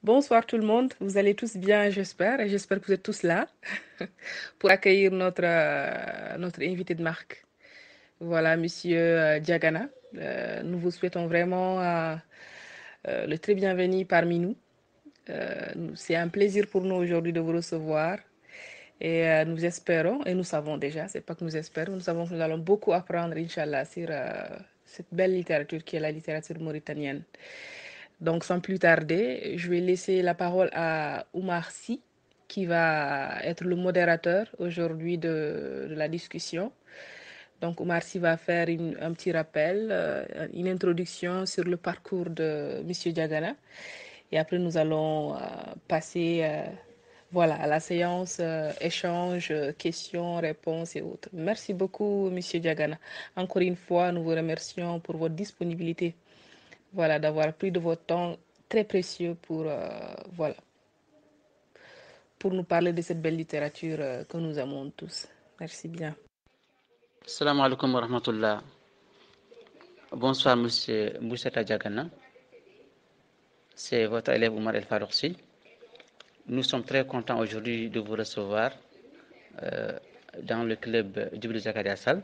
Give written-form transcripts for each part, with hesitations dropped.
Bonsoir tout le monde, vous allez tous bien, j'espère, et j'espère que vous êtes tous là pour accueillir notre invité de marque. Voilà, Monsieur Diagana. Nous vous souhaitons vraiment le très bienvenu parmi nous. C'est un plaisir pour nous aujourd'hui de vous recevoir et nous espérons, et nous savons déjà, c'est pas que nous espérons, nous savons que nous allons beaucoup apprendre, Inch'Allah, sur cette belle littérature qui est la littérature mauritanienne. Donc, sans plus tarder, je vais laisser la parole à Oumar Sy, qui va être le modérateur aujourd'hui de la discussion. Donc, Oumar Sy va faire un petit rappel, une introduction sur le parcours de Monsieur Diagana. Et après, nous allons passer voilà, à la séance échange, questions, réponses et autres. Merci beaucoup, Monsieur Diagana. Encore une fois, nous vous remercions pour votre disponibilité, voilà, d'avoir pris de votre temps très précieux pour, voilà, pour nous parler de cette belle littérature que nous aimons tous. Merci bien. Salam alaikum wa rahmatullah. Bonsoir, monsieur Moussata Diagana. C'est votre élève Oumar El Farouksi. Nous sommes très contents aujourd'hui de vous recevoir dans le club Djibril Zakaria Sall.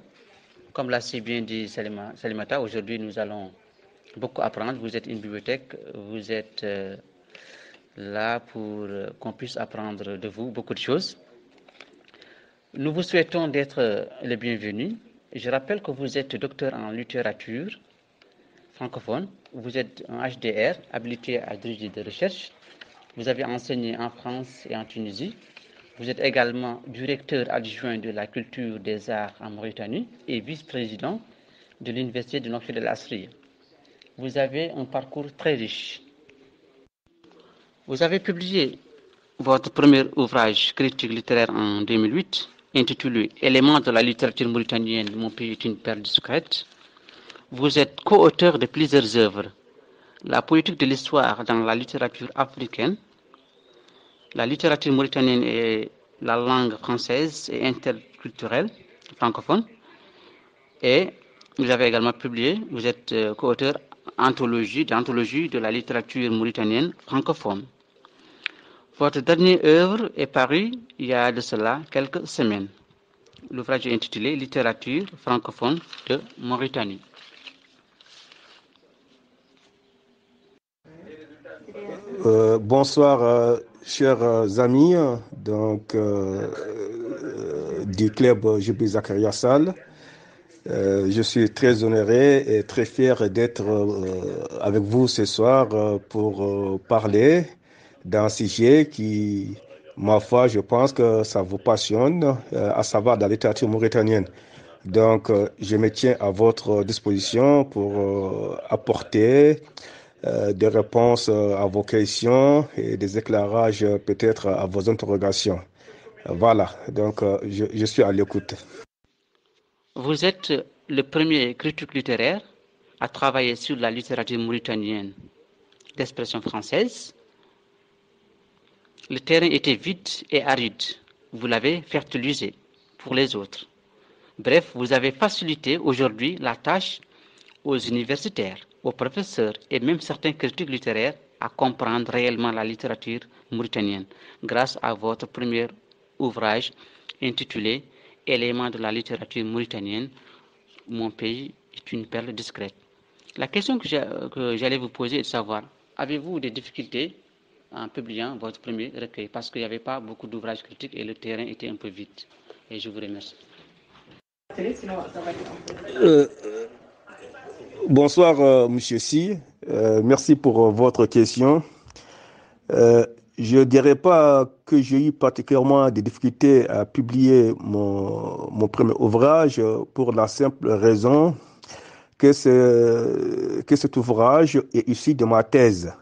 Comme l'a si bien dit Salimata, aujourd'hui nous allons beaucoup apprendre. Vous êtes une bibliothèque, vous êtes là pour qu'on puisse apprendre de vous beaucoup de choses. Nous vous souhaitons d'être les bienvenus. Je rappelle que vous êtes docteur en littérature francophone, vous êtes un HDR, habilité à diriger des recherches. Vous avez enseigné en France et en Tunisie. Vous êtes également directeur adjoint de la culture des arts en Mauritanie et vice-président de l'Université de Nouakchott El Asriya. Vous avez un parcours très riche. Vous avez publié votre premier ouvrage critique littéraire en 2008, intitulé Éléments de la littérature mauritanienne, mon pays est une perle discrète. Vous êtes co-auteur de plusieurs œuvres. La politique de l'histoire dans la littérature africaine, la littérature mauritanienne et la langue française et interculturelle francophone. Et vous avez également publié, vous êtes co-auteur d'anthologie de la littérature mauritanienne francophone. Votre dernière œuvre est parue il y a de cela quelques semaines. L'ouvrage est intitulé Littérature francophone de Mauritanie. Bonsoir, chers amis du club Djibril Zakaria Sall. Je suis très honoré et très fier d'être avec vous ce soir pour parler d'un sujet qui, ma foi, je pense que ça vous passionne, à savoir la littérature mauritanienne. Donc, je me tiens à votre disposition pour apporter des réponses à vos questions et des éclairages peut-être à vos interrogations. Voilà, donc je suis à l'écoute. Vous êtes le premier critique littéraire à travailler sur la littérature mauritanienne d'expression française. Le terrain était vide et aride. Vous l'avez fertilisé pour les autres. Bref, vous avez facilité aujourd'hui la tâche aux universitaires, aux professeurs et même certains critiques littéraires à comprendre réellement la littérature mauritanienne grâce à votre premier ouvrage intitulé Éléments de la littérature mauritanienne, mon pays est une perle discrète. La question que j'allais vous poser est de savoir, avez-vous des difficultés en publiant votre premier recueil parce qu'il n'y avait pas beaucoup d'ouvrages critiques et le terrain était un peu vide. Et je vous remercie. Bonsoir, Monsieur Sy. Merci pour votre question. Je ne dirais pas que j'ai eu particulièrement des difficultés à publier mon premier ouvrage pour la simple raison que cet ouvrage est issu de ma thèse.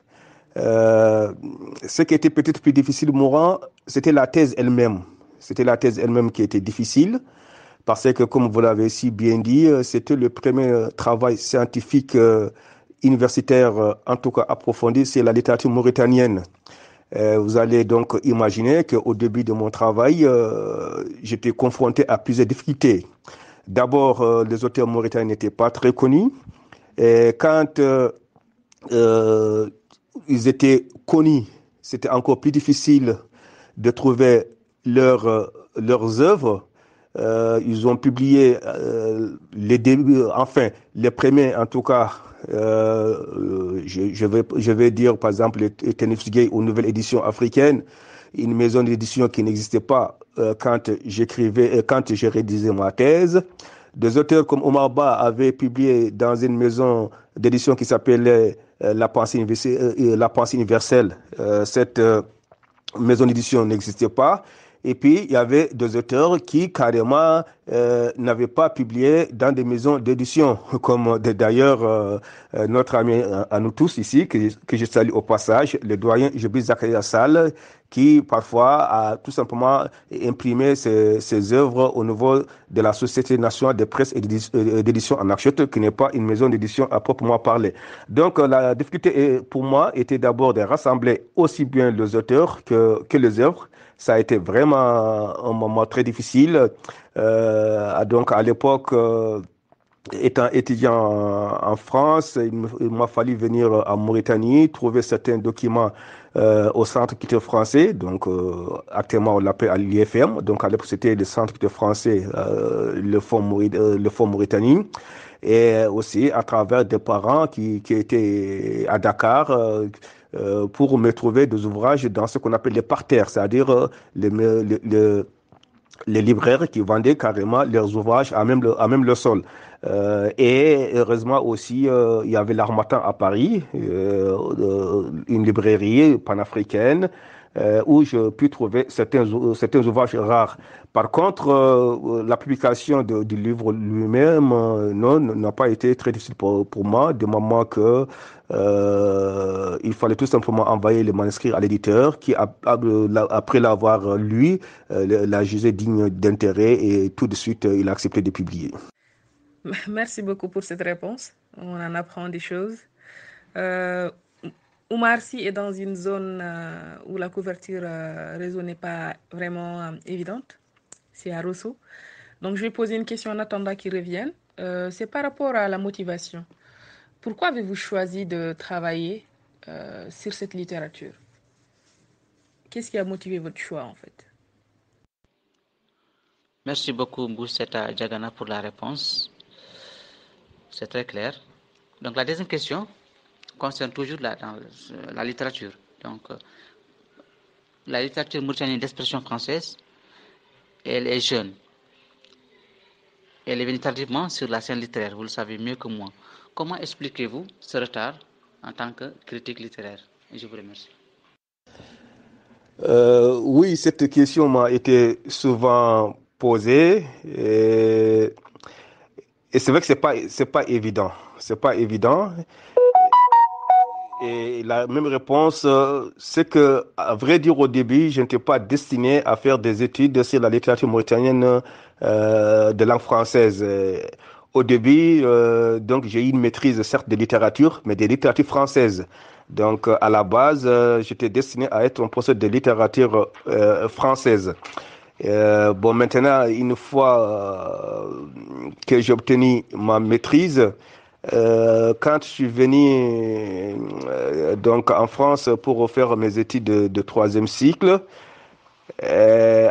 Ce qui était peut-être plus difficile pour moi, c'était la thèse elle-même. C'était la thèse elle-même qui était difficile parce que, comme vous l'avez si bien dit, c'était le premier travail scientifique universitaire, en tout cas approfondi, c'est la littérature mauritanienne. Vous allez donc imaginer qu'au début de mon travail, j'étais confronté à plusieurs difficultés. D'abord, les auteurs mauritaniens n'étaient pas très connus. Et quand ils étaient connus, c'était encore plus difficile de trouver leurs œuvres. Ils ont publié les débuts, enfin, les premiers en tout cas. Je vais dire par exemple les Tennis Gay aux nouvelles éditions africaines, une maison d'édition qui n'existait pas quand quand j'ai rédigé ma thèse. Des auteurs comme Omar Ba avaient publié dans une maison d'édition qui s'appelait La Pensée Universelle. Cette maison d'édition n'existait pas. Et puis, il y avait des auteurs qui, carrément, n'avaient pas publié dans des maisons d'édition, comme d'ailleurs notre ami à nous tous ici, que je salue au passage, le doyen Joby Zakaria Sall, qui parfois a tout simplement imprimé ses œuvres au niveau de la Société nationale de presse et d'édition en Archette, qui n'est pas une maison d'édition à proprement parler. Donc, la difficulté pour moi était d'abord de rassembler aussi bien les auteurs que les œuvres. Ça a été vraiment un moment très difficile. Donc, à l'époque, étant étudiant en France, il m'a fallu venir en Mauritanie, trouver certains documents au Centre culturel français. Donc, actuellement, on l'appelle à l'IFM. Donc, à l'époque, c'était le Centre culturel français, le Fonds Mauritanie. Et aussi à travers des parents qui étaient à Dakar pour me trouver des ouvrages dans ce qu'on appelle les parterres, c'est-à-dire les libraires qui vendaient carrément leurs ouvrages à même le sol. Et heureusement aussi, il y avait l'Harmattan à Paris, une librairie panafricaine, où je puis trouver certains ouvrages rares. Par contre, la publication du livre lui-même, non, n'a pas été très difficile pour moi, du moment que il fallait tout simplement envoyer le manuscrit à l'éditeur qui, après l'avoir lu, l'a jugé digne d'intérêt et tout de suite, il a accepté de publier. Merci beaucoup pour cette réponse. On en apprend des choses. Oumar Sy est dans une zone où la couverture réseau n'est pas vraiment évidente. C'est à Rosso. Donc, je vais poser une question en attendant qu'il revienne. C'est par rapport à la motivation. Pourquoi avez-vous choisi de travailler sur cette littérature? Qu'est-ce qui a motivé votre choix, en fait? Merci beaucoup, Mbousseta Diagana, pour la réponse. C'est très clair. Donc, la deuxième question concerne toujours la littérature. Donc, la littérature mauritanienne d'expression française, elle est jeune. Elle est venue tardivement sur la scène littéraire, vous le savez mieux que moi. Comment expliquez-vous ce retard en tant que critique littéraire? Et je vous remercie. Oui, cette question m'a été souvent posée et c'est vrai que c'est pas évident. C'est pas évident. Et la même réponse, c'est que, à vrai dire, au début, je n'étais pas destiné à faire des études sur la littérature mauritanienne de langue française. Au début, donc, j'ai eu une maîtrise, certes, de littérature, mais de littérature française. Donc, à la base, j'étais destiné à être un professeur de littérature française. Bon, maintenant, une fois que j'ai obtenu ma maîtrise, quand je suis venu donc en France pour faire mes études de troisième cycle, euh,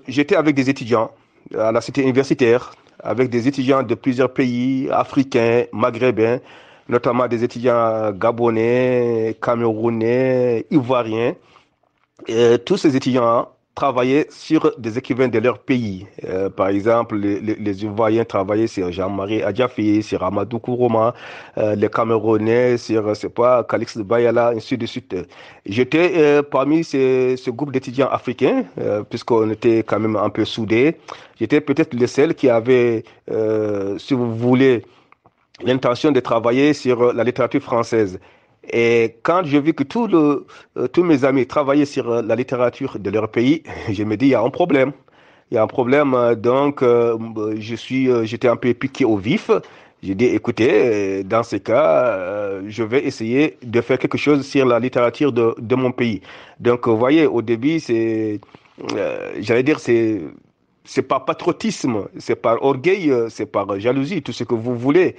j'étais avec des étudiants à la cité universitaire, avec des étudiants de plusieurs pays africains, maghrébins, notamment des étudiants gabonais, camerounais, ivoiriens. Tous ces étudiants travaillaient sur des écrivains de leur pays. Par exemple, les Ivoiriens travaillaient sur Jean-Marie Adjafi, sur Amadou Kourouma, les Camerounais sur, c'est pas, Calix Bayala, ainsi de suite. J'étais parmi ce groupe d'étudiants africains, puisqu'on était quand même un peu soudés. J'étais peut-être le seul qui avait, si vous voulez, l'intention de travailler sur la littérature française. Et quand j'ai vu que tous mes amis travaillaient sur la littérature de leur pays, je me dis, il y a un problème. Il y a un problème, donc j'étais un peu piqué au vif. J'ai dit, écoutez, dans ce cas, je vais essayer de faire quelque chose sur la littérature de mon pays. Donc, vous voyez, au début, j'allais dire, c'est par patriotisme, c'est par orgueil, c'est par jalousie, tout ce que vous voulez.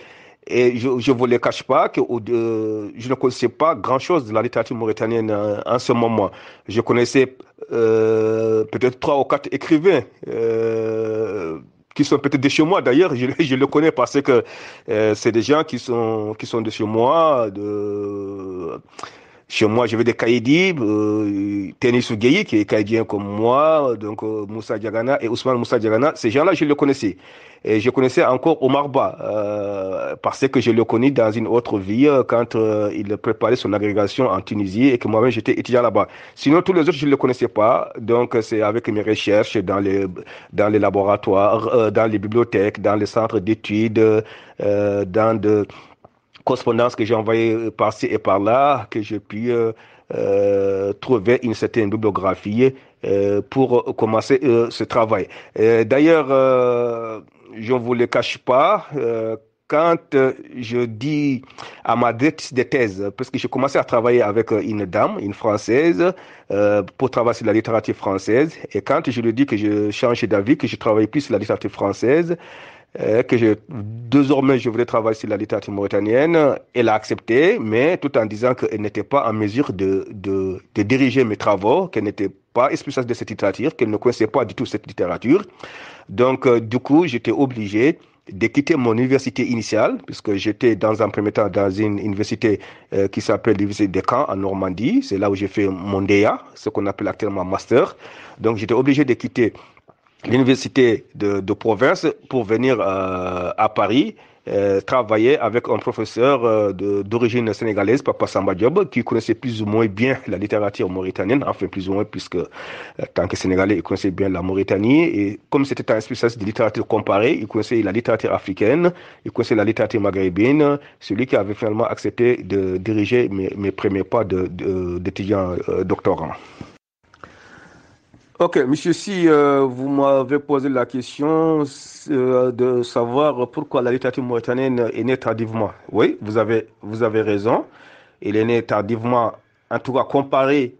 Et je ne vous le cache pas que je ne connaissais pas grand-chose de la littérature mauritanienne en ce moment. Je connaissais peut-être 3 ou 4 écrivains qui sont peut-être de chez moi. D'ailleurs, je le connais parce que c'est des gens qui sont de chez moi, chez moi, je vais de Kaïdi, Tenis Gueye, qui est caïdien comme moi, donc Moussa Diagana et Ousmane Moussa Diagana. Ces gens-là, je les connaissais. Et je connaissais encore Omar Ba, parce que je le connais dans une autre vie, quand il préparait son agrégation en Tunisie et que moi-même j'étais étudiant là-bas. Sinon, tous les autres, je ne les connaissais pas. Donc, c'est avec mes recherches dans les laboratoires, dans les bibliothèques, dans les centres d'études, dans de correspondance que j'ai envoyée par-ci et par-là, que j'ai pu trouver une certaine bibliographie pour commencer ce travail. D'ailleurs, je ne vous le cache pas, quand je dis à ma directrice de thèse, parce que j'ai commencé à travailler avec une dame, une Française, pour travailler sur la littérature française, et quand je lui dis que je change d'avis, que je travaille plus sur la littérature française, désormais je voulais travailler sur la littérature mauritanienne. Elle a accepté, mais tout en disant qu'elle n'était pas en mesure de diriger mes travaux, qu'elle n'était pas spécialiste de cette littérature, qu'elle ne connaissait pas du tout cette littérature. Donc, du coup, j'étais obligé de quitter mon université initiale, puisque j'étais dans un premier temps dans une université qui s'appelle l'université de Caen en Normandie. C'est là où j'ai fait mon DEA, ce qu'on appelle actuellement master. Donc, j'étais obligé de quitter l'université de province pour venir à Paris travailler avec un professeur d'origine sénégalaise, Papa Samba Diop, qui connaissait plus ou moins bien la littérature mauritanienne, enfin plus ou moins, puisque tant que Sénégalais, il connaissait bien la Mauritanie. Et comme c'était un spécialiste de littérature comparée, il connaissait la littérature africaine, il connaissait la littérature maghrébine, celui qui avait finalement accepté de diriger mes premiers pas d'étudiant doctorant. Ok, monsieur, si vous m'avez posé la question de savoir pourquoi la littérature mauritanienne est née tardivement. Oui, vous avez raison. Elle est née tardivement, en tout cas comparé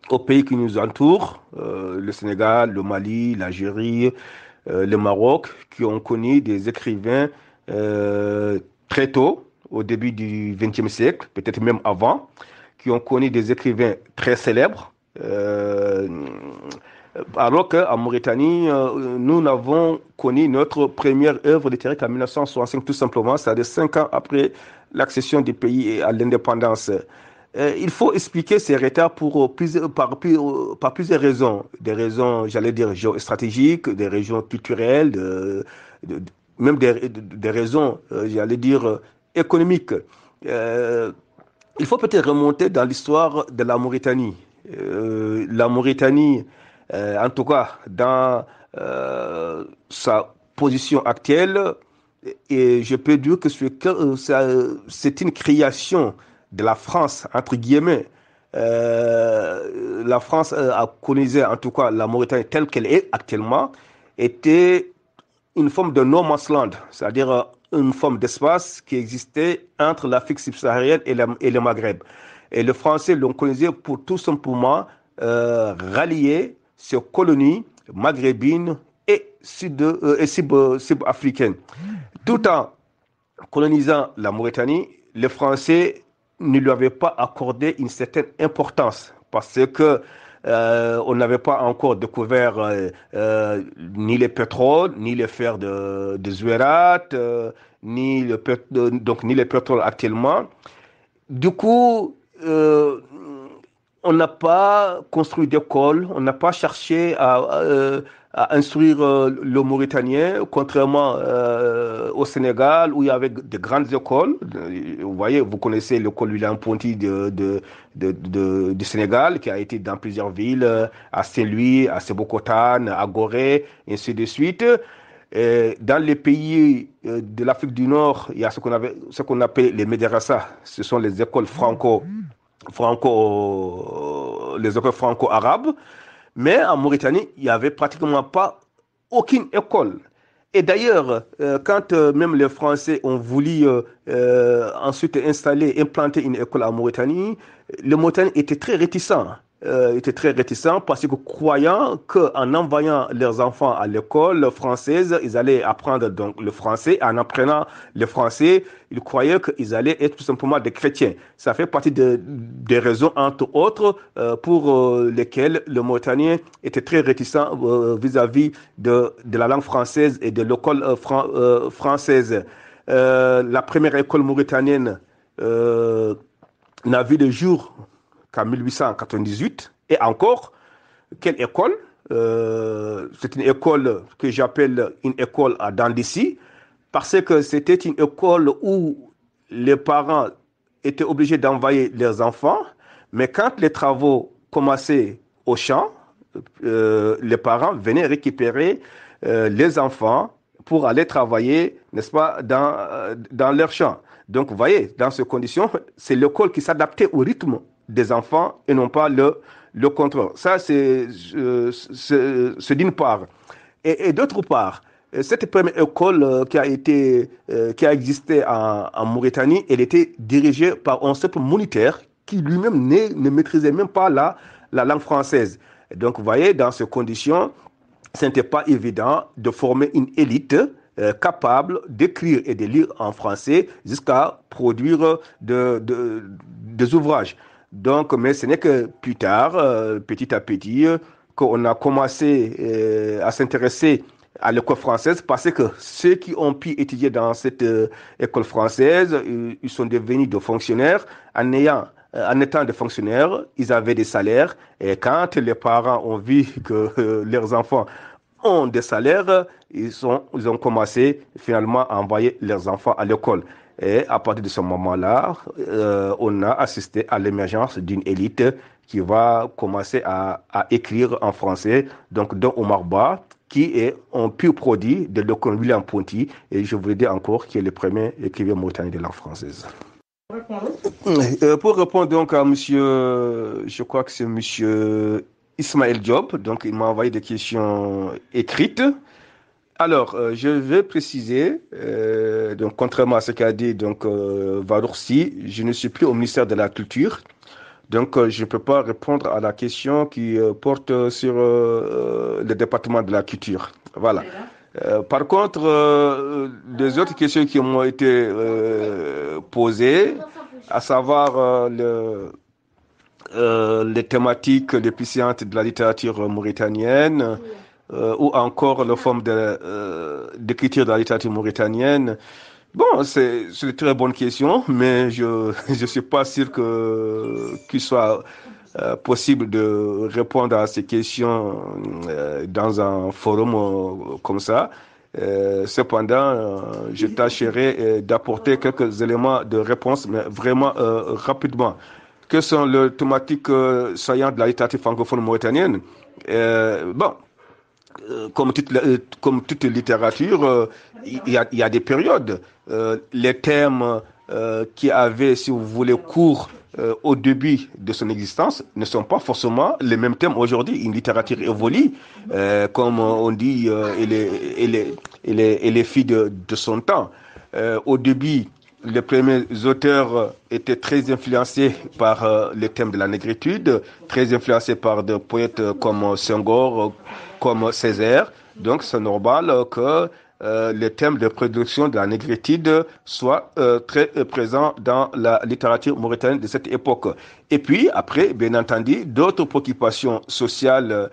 aux pays qui nous entourent, le Sénégal, le Mali, l'Algérie, le Maroc, qui ont connu des écrivains très tôt, au début du XXe siècle, peut-être même avant, qui ont connu des écrivains très célèbres. Euh, alors qu'en Mauritanie, nous n'avons connu notre première œuvre littéraire qu'en 1965, tout simplement, c'est-à-dire 5 ans après l'accession du pays à l'indépendance. Il faut expliquer ces retards par plusieurs raisons. Des raisons, j'allais dire, géostratégiques, des raisons culturelles, même des raisons, j'allais dire, économiques. Il faut peut-être remonter dans l'histoire de la Mauritanie. La Mauritanie, en tout cas dans sa position actuelle, et je peux dire que c'est une création de la France, entre guillemets. La France a colonisé, en tout cas la Mauritanie telle qu'elle est actuellement, était une forme de no man's land, c'est-à-dire une forme d'espace qui existait entre l'Afrique subsaharienne et le Maghreb. Et les Français l'ont colonisé pour tout simplement rallier ces colonies maghrébines et sud-africaines. Tout en colonisant la Mauritanie, les Français ne lui avaient pas accordé une certaine importance parce que on n'avait pas encore découvert ni le pétrole, ni le fer de Zouérat, ni le pétrole actuellement. Du coup, on n'a pas construit d'école, on n'a pas cherché à instruire le Mauritanien, contrairement au Sénégal où il y avait de grandes écoles. Vous voyez, vous connaissez l'école William Ponty du Sénégal, qui a été dans plusieurs villes, à Saint-Louis, à Sébikotane, à Gorée, et ainsi de suite. Dans les pays de l'Afrique du Nord, il y a ce qu'on appelle les médérasas. Ce sont les écoles les écoles franco-arabes. Mais en Mauritanie, il n'y avait pratiquement pas aucune école. Et d'ailleurs, quand même les Français ont voulu ensuite implanter une école en Mauritanie, les Mauritaniens étaient très réticents. étaient très réticents parce que croyant qu'en envoyant leurs enfants à l'école française, ils allaient apprendre donc le français. En apprenant le français, ils croyaient qu'ils allaient être tout simplement des chrétiens. Ça fait partie des raisons, entre autres, pour lesquelles le Mauritanien était très réticent vis-à-vis de la langue française et de l'école française. La première école mauritanienne n'a vu le jour qu'en 1898. Et encore, quelle école? C'est une école que j'appelle une école à Dandissi, parce que c'était une école où les parents étaient obligés d'envoyer leurs enfants, mais quand les travaux commençaient au champ, les parents venaient récupérer les enfants pour aller travailler, n'est-ce pas, dans leur champ. Donc, vous voyez, dans ces conditions, c'est l'école qui s'adaptait au rythme des enfants et non pas le contraire. Ça, c'est d'une part. Et d'autre part, cette première école qui a existé en Mauritanie, elle était dirigée par un simple militaire qui lui-même ne maîtrisait même pas la langue française. Donc, vous voyez, dans ces conditions, ce n'était pas évident de former une élite capable d'écrire et de lire en français jusqu'à produire des ouvrages. Donc, mais ce n'est que plus tard, petit à petit, qu'on a commencé à s'intéresser à l'école française parce que ceux qui ont pu étudier dans cette école française, ils sont devenus des fonctionnaires en étant des fonctionnaires, ils avaient des salaires et quand les parents ont vu que leurs enfants ont des salaires, ils ont commencé finalement à envoyer leurs enfants à l'école. Et à partir de ce moment-là, on a assisté à l'émergence d'une élite qui va commencer à écrire en français, donc dont Omar Ba, qui est un pur produit de l'école William Ponty, et je voulais dire encore qu'il est le premier écrivain mauritanien de langue française. Pour répondre donc à monsieur, je crois que c'est monsieur Ismaël Diop, donc il m'a envoyé des questions écrites. Alors, je vais préciser, donc contrairement à ce qu'a dit donc Vadoursi, je ne suis plus au ministère de la Culture, donc je ne peux pas répondre à la question qui porte sur le département de la culture. Voilà. Par contre, les autres questions qui m'ont été posées, à savoir les thématiques les plus puissantes de la littérature mauritanienne, ou encore la forme d'écriture de la littérature mauritanienne. Bon, c'est une très bonne question, mais je suis pas sûr qu'il soit possible de répondre à ces questions dans un forum comme ça. Cependant, je tâcherai d'apporter quelques éléments de réponse, mais vraiment rapidement. Quelles sont les thématiques saillantes de la littérature francophone mauritanienne? Bon, comme toute littérature, il y a des périodes. Les thèmes qui avaient, si vous voulez, cours au début de son existence ne sont pas forcément les mêmes thèmes aujourd'hui. Une littérature évolue, comme on dit, elle est fille de son temps. Au début, les premiers auteurs étaient très influencés par les thèmes de la négritude, très influencés par des poètes comme Senghor, comme Césaire. Donc, c'est normal que les thèmes de prédilection de la négritude soient très présents dans la littérature mauritanienne de cette époque. Et puis, après, bien entendu, d'autres préoccupations sociales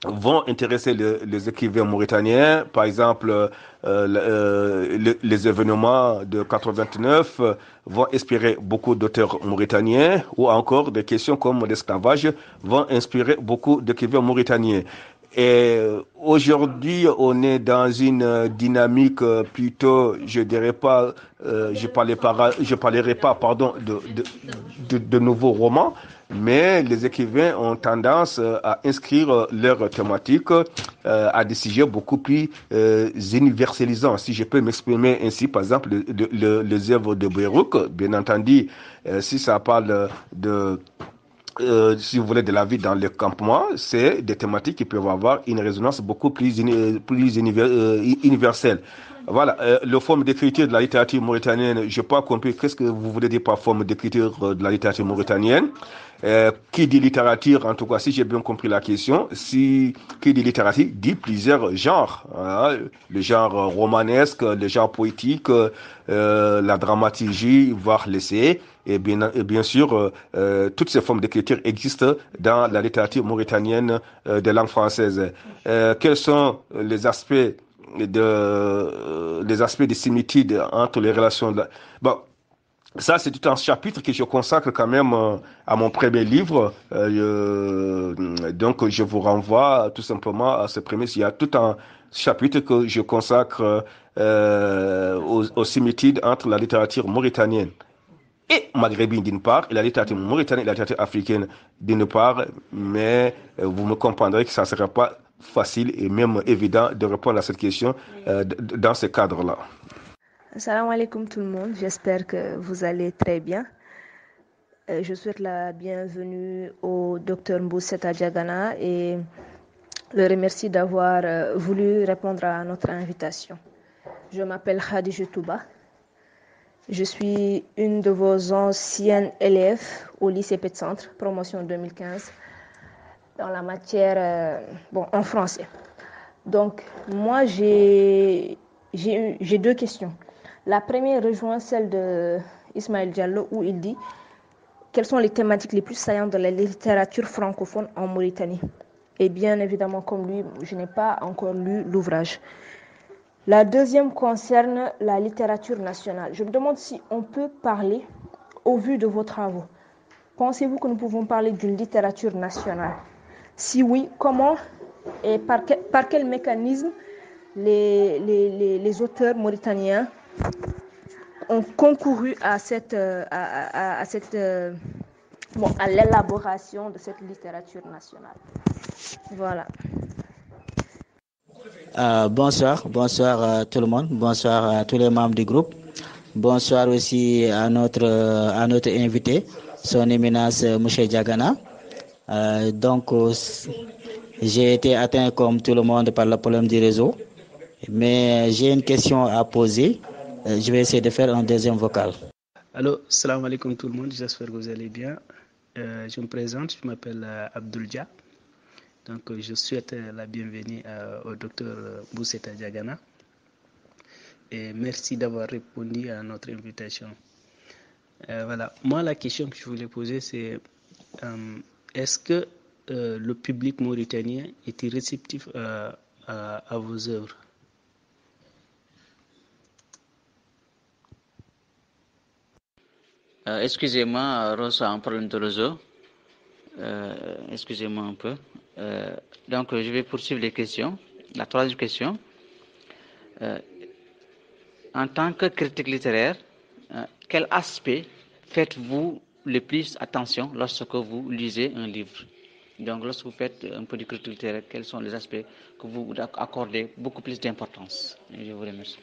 vont intéresser les écrivains mauritaniens. Par exemple, les événements de 89 vont inspirer beaucoup d'auteurs mauritaniens, ou encore des questions comme l'esclavage vont inspirer beaucoup d'écrivains mauritaniens. Et aujourd'hui, on est dans une dynamique plutôt, je dirais pas, je parlerai pas, pardon, de nouveaux romans, mais les écrivains ont tendance à inscrire leurs thématiques à des sujets beaucoup plus universalisants. Si je peux m'exprimer ainsi, par exemple, les œuvres de Beyrouth, bien entendu, si ça parle si vous voulez, de la vie dans le campement, c'est des thématiques qui peuvent avoir une résonance beaucoup plus universelle. Voilà, le forme d'écriture de la littérature mauritanienne, je n'ai pas compris qu'est-ce que vous voulez dire par forme d'écriture de la littérature mauritanienne. Qui dit littérature, en tout cas, si j'ai bien compris la question, si qui dit littérature dit plusieurs genres, hein, le genre romanesque, le genre poétique, la dramaturgie, voire l'essai, et bien sûr, toutes ces formes d'écriture existent dans la littérature mauritanienne des langues françaises. Quels sont les aspects de similitude entre les relations bon, ça, c'est tout un chapitre que je consacre quand même à mon premier livre. Donc, je vous renvoie tout simplement à ce premier. Il y a tout un chapitre que je consacre aux similitudes entre la littérature mauritanienne et maghrébine d'une part, et la littérature mauritanienne et la littérature africaine d'une part. Mais vous me comprendrez que ça ne sera pas facile et même évident de répondre à cette question dans ce cadre-là. Salam alaikum tout le monde, j'espère que vous allez très bien. Je souhaite la bienvenue au Dr Mbousseta Diagana et le remercie d'avoir voulu répondre à notre invitation. Je m'appelle Khadija Touba. Je suis une de vos anciennes élèves au lycée Pet Centre, promotion 2015, dans la matière, en français. Donc, moi, j'ai deux questions. La première rejoint celle de Ismaël Diallo où il dit quelles sont les thématiques les plus saillantes de la littérature francophone en Mauritanie. Et bien évidemment, comme lui, je n'ai pas encore lu l'ouvrage. La deuxième concerne la littérature nationale. Je me demande si on peut parler, au vu de vos travaux, pensez-vous que nous pouvons parler d'une littérature nationale? Si oui, comment et par quel mécanisme les auteurs mauritaniens ont concouru à l'élaboration de cette littérature nationale. Voilà. Bonsoir tout le monde, bonsoir à tous les membres du groupe, bonsoir aussi à notre invité, son éminence M. Diagana. J'ai été atteint comme tout le monde par le problème du réseau, mais j'ai une question à poser. Je vais essayer de faire un deuxième vocal. Allô, salam alaikum tout le monde, j'espère que vous allez bien. Je me présente, je m'appelle Abdul Dia. Donc, je souhaite la bienvenue au docteur Mbousseta Diagana. Et merci d'avoir répondu à notre invitation. Voilà, moi la question que je voulais poser c'est est-ce que le public mauritanien était réceptif à vos œuvres? Excusez-moi, Rosa a un problème de réseau. Excusez-moi un peu. Donc, je vais poursuivre les questions. La troisième question. En tant que critique littéraire, quel aspect faites-vous le plus attention lorsque vous lisez un livre? Donc, lorsque vous faites un peu de critique littéraire, quels sont les aspects que vous accordez beaucoup plus d'importance? Je vous remercie.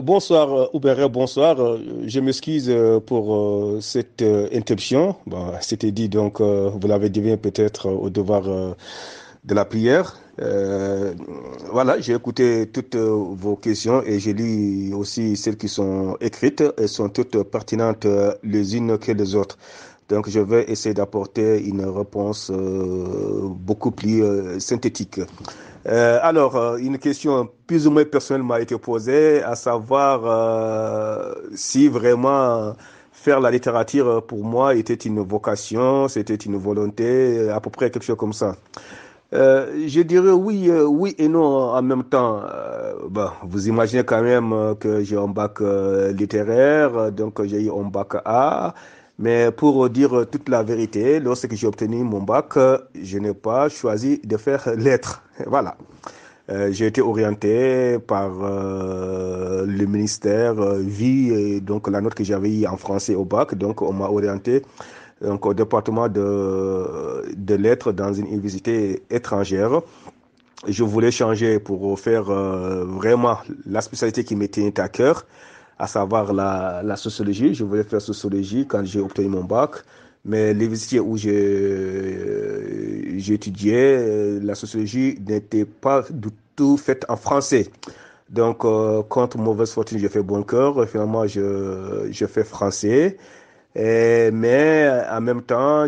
Bonsoir, Oubert, bonsoir. Je m'excuse pour cette interruption. Bon, c'était dit, donc, vous l'avez deviné peut-être au devoir de la prière. Voilà, j'ai écouté toutes vos questions et j'ai lu aussi celles qui sont écrites. Elles sont toutes pertinentes les unes que les autres. Donc, je vais essayer d'apporter une réponse beaucoup plus synthétique. Alors, une question plus ou moins personnelle m'a été posée, à savoir si vraiment faire la littérature pour moi était une vocation, c'était une volonté, à peu près quelque chose comme ça. Je dirais oui, oui et non en même temps. Vous imaginez quand même que j'ai un bac littéraire, donc j'ai eu un bac A. Mais pour dire toute la vérité, lorsque j'ai obtenu mon bac, je n'ai pas choisi de faire lettres. Voilà. J'ai été orienté par le ministère vie et donc la note que j'avais eue en français au bac. Donc on m'a orienté donc, au département de lettres dans une université étrangère. Je voulais changer pour faire vraiment la spécialité qui m'était à cœur, à savoir la sociologie. Je voulais faire sociologie quand j'ai obtenu mon bac. Mais l'université où j'ai étudié, la sociologie n'était pas tout fait en français. Donc, contre mauvaise fortune, je fais bon cœur. Finalement, je fais français. Mais en même temps,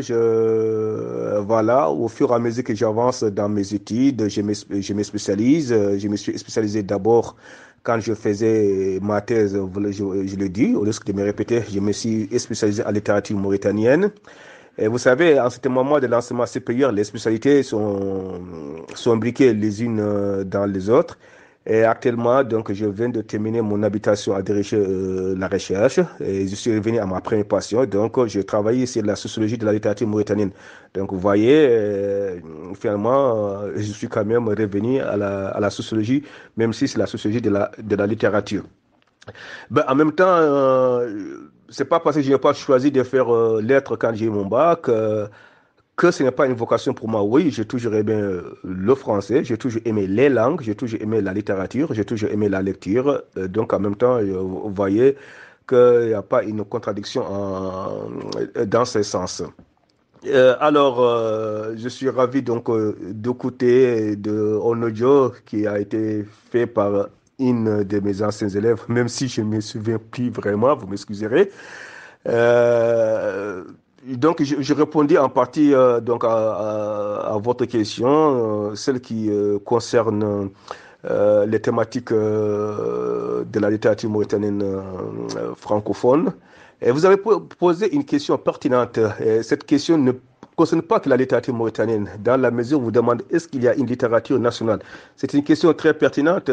voilà, au fur et à mesure que j'avance dans mes études, je me spécialise. Je me suis spécialisé d'abord quand je faisais ma thèse, je le dis, au risque de me répéter, je me suis spécialisé en littérature mauritanienne. Et vous savez, en ce moment de l'enseignement supérieur, les spécialités sont imbriquées les unes dans les autres. Et actuellement, donc, je viens de terminer mon habitation à diriger la recherche. Et je suis revenu à ma première passion. Donc, j'ai travaillé sur la sociologie de la littérature mauritanienne. Donc, vous voyez, finalement, je suis quand même revenu à la sociologie, même si c'est la sociologie de la littérature. Ben, en même temps, c'est pas parce que je n'ai pas choisi de faire lettres quand j'ai eu mon bac que ce n'est pas une vocation pour moi. Oui, j'ai toujours aimé le français, j'ai toujours aimé les langues, j'ai toujours aimé la littérature, j'ai toujours aimé la lecture. Donc, en même temps, vous voyez qu'il n'y a pas une contradiction dans ce sens. Alors, je suis ravi donc d'écouter un audio qui a été fait par une de mes anciens élèves, même si je ne me souviens plus vraiment, vous m'excuserez. Euh, donc, je répondis en partie donc à votre question, celle qui concerne les thématiques de la littérature mauritanienne francophone. Et vous avez posé une question pertinente. Et cette question ne concerne pas que la littérature mauritanienne, dans la mesure où vous demandez est-ce qu'il y a une littérature nationale. C'est une question très pertinente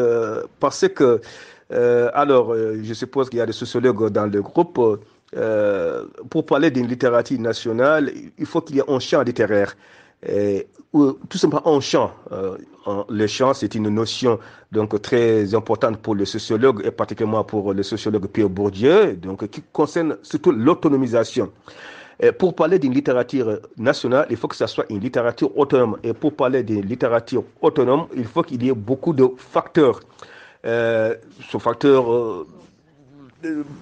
parce que, je suppose qu'il y a des sociologues dans le groupe. Pour parler d'une littérature nationale, il faut qu'il y ait un champ littéraire. Ou tout simplement un champ. Le champ, c'est une notion donc très importante pour le sociologue et particulièrement pour le sociologue Pierre Bourdieu, donc qui concerne surtout l'autonomisation. Et pour parler d'une littérature nationale, il faut que ça soit une littérature autonome. Et pour parler d'une littérature autonome, il faut qu'il y ait beaucoup de facteurs.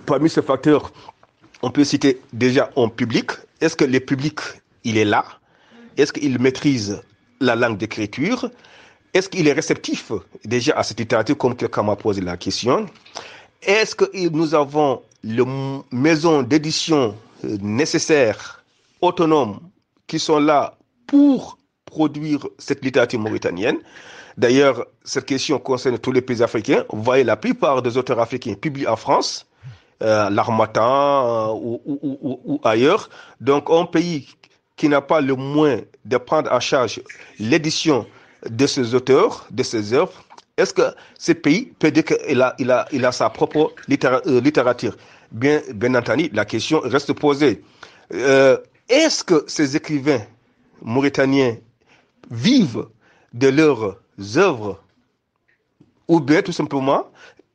Parmi ces facteurs, on peut citer déjà un public. Est-ce que le public, il est là? Est-ce qu'il maîtrise la langue d'écriture? Est-ce qu'il est réceptif déjà à cette littérature, comme quelqu'un m'a posé la question? Est-ce que nous avons les maisons d'édition nécessaires, autonomes, qui sont là pour produire cette littérature mauritanienne? D'ailleurs, cette question concerne tous les pays africains. Vous voyez, la plupart des auteurs africains publient en France, l'Harmattan ou ailleurs. Donc, un pays qui n'a pas le moyen de prendre en charge l'édition de ses auteurs, de ses œuvres, est-ce que ce pays peut dire qu'il a sa propre littérature? Bien entendu, la question reste posée. Est-ce que ces écrivains mauritaniens vivent de leurs œuvres ou bien tout simplement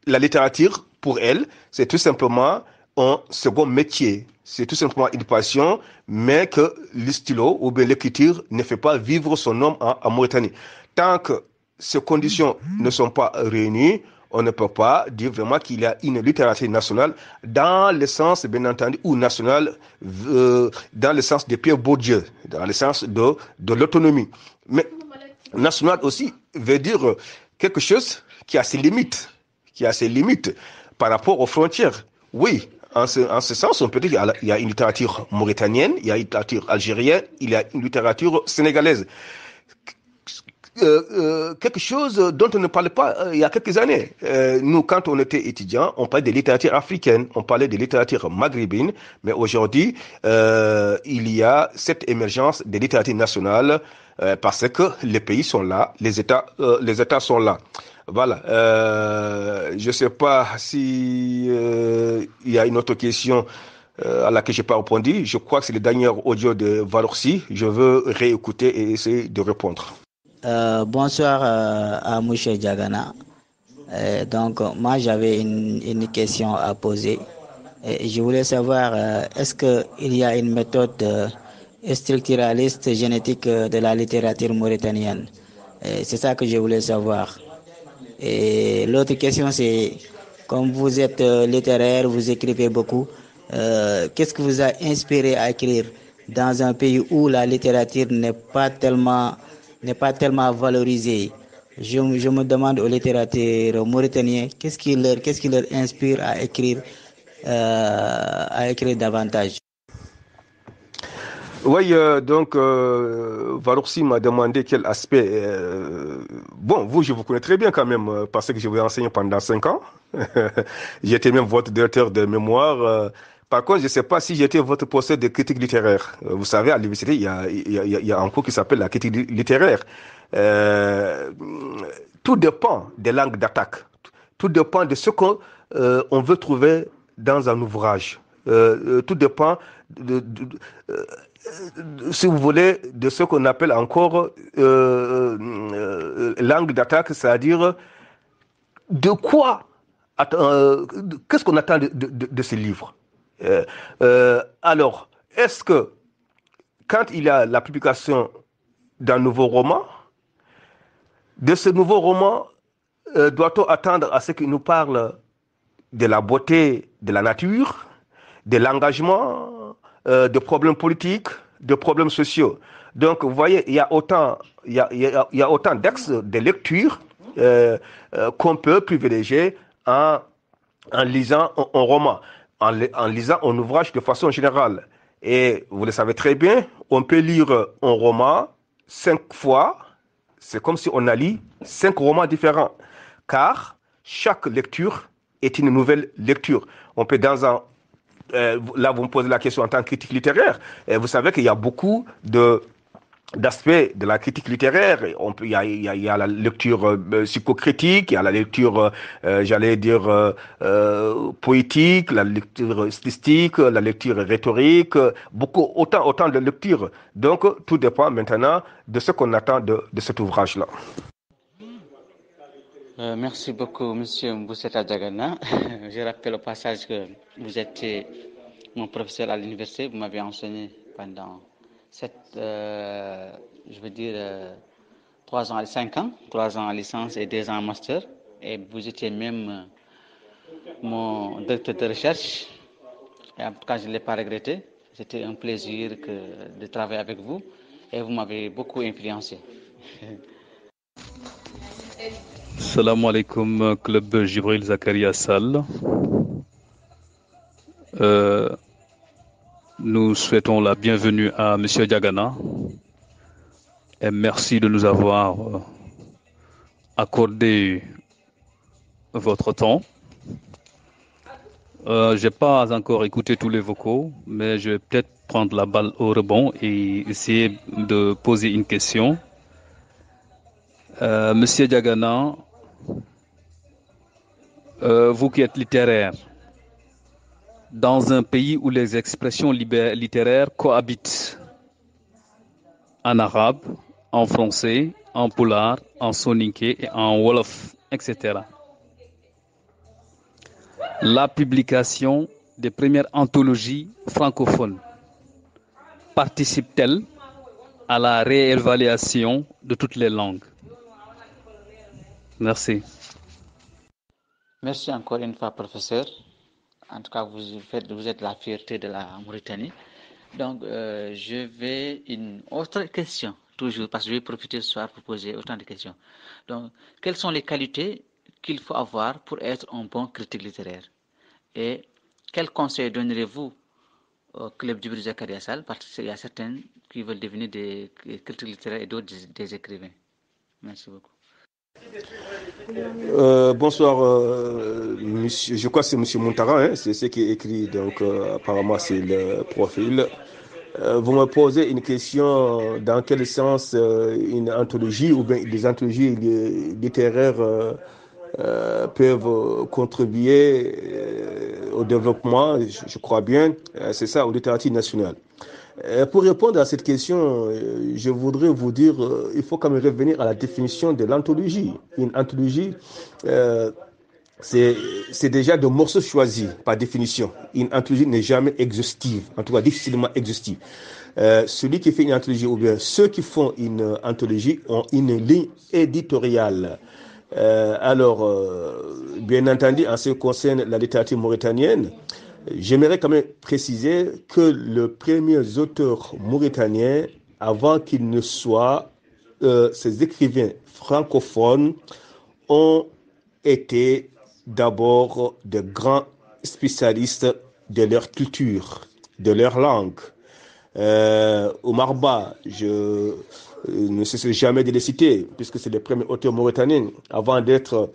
la littérature pour elle, c'est tout simplement un second métier. C'est tout simplement une passion, mais que le stylo ou bien l'écriture ne fait pas vivre son homme en Mauritanie. Tant que ces conditions ne sont pas réunies, on ne peut pas dire vraiment qu'il y a une littérature nationale dans le sens, bien entendu, ou nationale dans le sens de Pierre Bourdieu, dans le sens de l'autonomie. Mais national aussi veut dire quelque chose qui a ses limites, par rapport aux frontières. Oui, en ce sens, on peut dire qu'il y a une littérature mauritanienne, il y a une littérature algérienne, il y a une littérature sénégalaise. Quelque chose dont on ne parlait pas il y a quelques années. Nous, quand on était étudiants, on parlait de littérature africaine, on parlait de littérature maghrébine, mais aujourd'hui, il y a cette émergence des littératures nationales parce que les pays sont là, les États sont là. Voilà. Je ne sais pas si il y a une autre question à laquelle je n'ai pas répondu. Je crois que c'est le dernier audio de Valorsi. Je veux réécouter et essayer de répondre. Bonsoir à Mouché Diagana. Donc, moi, j'avais une question à poser. Je voulais savoir, est-ce qu'il y a une méthode structuraliste génétique de la littérature mauritanienne? C'est ça que je voulais savoir. Et l'autre question, c'est, comme vous êtes littéraire, vous écrivez beaucoup, qu'est-ce qui vous a inspiré à écrire dans un pays où la littérature n'est pas tellement valorisée? Je me demande aux littérateurs mauritaniens qu'est-ce qui leur inspire à écrire davantage. Oui, donc Valoursi m'a demandé quel aspect. Bon, vous, je vous connais très bien quand même, parce que je vous ai enseigné pendant 5 ans. J'étais même votre directeur de mémoire. Par contre, je ne sais pas si j'étais votre professeur de critique littéraire. Vous savez, à l'université, il y a un cours qui s'appelle la critique littéraire. Euh, Tout dépend des langues d'attaque. Tout dépend de ce qu'on on veut trouver dans un ouvrage. Tout dépend si vous voulez, de ce qu'on appelle encore langue d'attaque, c'est-à-dire de quoi, qu'est-ce qu'on attend de ces livres. Alors, est-ce que quand il y a la publication d'un nouveau roman, de ce nouveau roman, doit-on attendre à ce qu'il nous parle de la beauté de la nature, de l'engagement, de problèmes politiques, de problèmes sociaux. Donc, vous voyez, il y a autant d'axes de lecture qu'on peut privilégier en lisant un roman, en lisant un ouvrage de façon générale. Et vous le savez très bien, on peut lire un roman 5 fois, c'est comme si on a lu 5 romans différents, car chaque lecture est une nouvelle lecture. On peut là, vous me posez la question en tant que critique littéraire. Vous savez qu'il y a beaucoup d'aspects de la critique littéraire. Il y a la lecture psychocritique, il y a la lecture, poétique, la lecture stylistique, la lecture rhétorique, autant de lectures. Donc, tout dépend maintenant de ce qu'on attend de cet ouvrage-là. Merci beaucoup, Monsieur Mbousseta Diagana. Je rappelle au passage que vous étiez mon professeur à l'université. Vous m'avez enseigné pendant 3 ans et 5 ans, 3 ans en licence et 2 ans en master. Et vous étiez même mon directeur de recherche. Et en tout cas, je ne l'ai pas regretté. C'était un plaisir de travailler avec vous. Et vous m'avez beaucoup influencé. Salam alaikum, Club Jibril Zakaria Sall. Nous souhaitons la bienvenue à M. Diagana et merci de nous avoir accordé votre temps. Je n'ai pas encore écouté tous les vocaux, mais je vais peut-être prendre la balle au rebond et essayer de poser une question. Monsieur Diagana, vous qui êtes littéraire, dans un pays où les expressions littéraires cohabitent en arabe, en français, en pulaar, en soninké et en wolof, etc. La publication des premières anthologies francophones participe-t-elle à la réévaluation de toutes les langues? Merci. Merci encore une fois, professeur. En tout cas, vous êtes la fierté de la Mauritanie. Donc, je vais une autre question, toujours, parce que je vais profiter ce soir pour poser autant de questions. Donc, quelles sont les qualités qu'il faut avoir pour être un bon critique littéraire? Et quels conseils donnerez-vous au Club Jibril Zakaria Sall? Parce qu'il y a certains qui veulent devenir des critiques littéraires et d'autres des écrivains. Merci beaucoup. Bonsoir, monsieur, je crois que c'est monsieur Montara, hein, c'est ce qui est écrit, donc apparemment c'est le profil. Vous me posez une question, dans quel sens une anthologie ou bien des anthologies littéraires peuvent contribuer au développement, je crois bien, c'est ça, aux littératures nationales. Pour répondre à cette question, je voudrais vous dire, il faut quand même revenir à la définition de l'anthologie. Une anthologie, c'est déjà de morceaux choisis par définition. Une anthologie n'est jamais exhaustive, en tout cas difficilement exhaustive. Celui qui fait une anthologie, ou bien ceux qui font une anthologie, ont une ligne éditoriale. Bien entendu, en ce qui concerne la littérature mauritanienne, j'aimerais quand même préciser que les premiers auteurs mauritaniens, avant qu'ils ne soient ces écrivains francophones ont été d'abord de grands spécialistes de leur culture, de leur langue. Omar Ba, je ne cesserai jamais de les citer, puisque c'est le premier auteur mauritanien. Avant d'être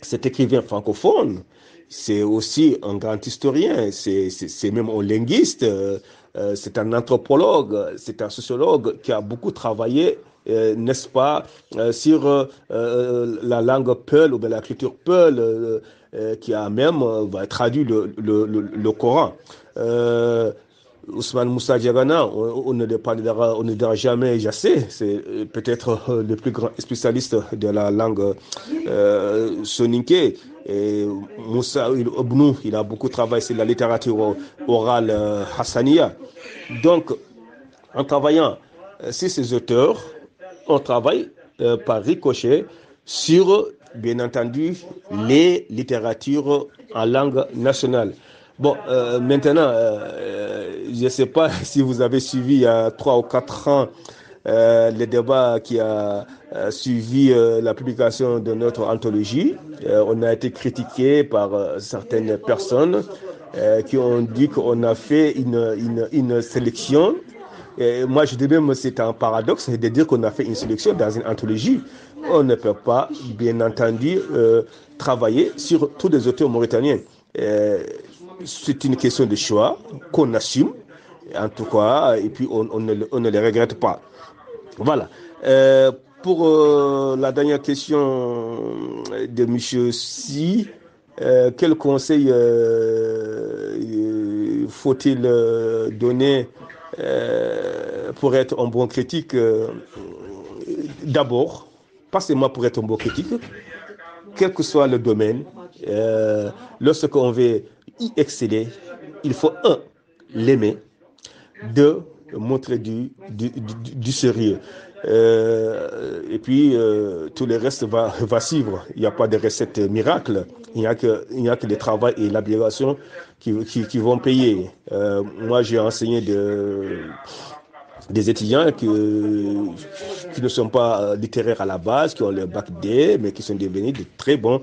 cet écrivain francophone, c'est aussi un grand historien, c'est même un linguiste, c'est un anthropologue, c'est un sociologue qui a beaucoup travaillé, n'est-ce pas, sur la langue Peul ou bien la culture Peul, qui a même traduit le Coran. Ousmane Moussa Diagana, on ne le dira jamais assez. C'est peut-être le plus grand spécialiste de la langue soninké. Et Moussa Obnou, il a beaucoup travaillé sur la littérature orale hassaniya. Donc, en travaillant sur ces auteurs, on travaille par ricochet sur, bien entendu, les littératures en langue nationale. Bon, maintenant, je ne sais pas si vous avez suivi il y a 3 ou 4 ans le débat qui a suivi la publication de notre anthologie. On a été critiqué par certaines personnes qui ont dit qu'on a fait une sélection. Et moi, je dis même que c'est un paradoxe de dire qu'on a fait une sélection dans une anthologie. On ne peut pas, bien entendu, travailler sur tous les auteurs mauritaniens. C'est une question de choix qu'on assume, en tout cas, et puis on ne les regrette pas. Voilà. Pour la dernière question de M. Si, quel conseil faut-il donner pour être un bon critique? D'abord, pas seulement pour être un bon critique, quel que soit le domaine, lorsqu'on veut y exceller, il faut, un, l'aimer, deux, montrer du sérieux. Et puis, tout le reste va suivre. Il n'y a pas de recette miracle. Il n'y a que le travail et l'abnégation qui vont payer. Moi, j'ai enseigné des étudiants qui ne sont pas littéraires à la base, qui ont le bac D, mais qui sont devenus de très bons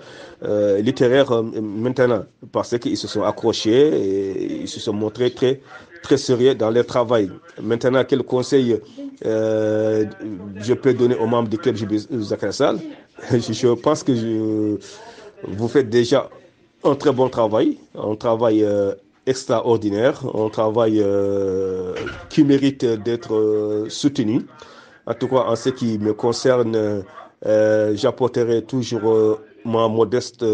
littéraires maintenant, parce qu'ils se sont accrochés et ils se sont montrés très, très sérieux dans leur travail. Maintenant, quel conseil je peux donner aux membres du club Zakiya Sall? Je pense que vous faites déjà un très bon travail, un travail extraordinaire, un travail qui mérite d'être soutenu. En tout cas, en ce qui me concerne, j'apporterai toujours ma modeste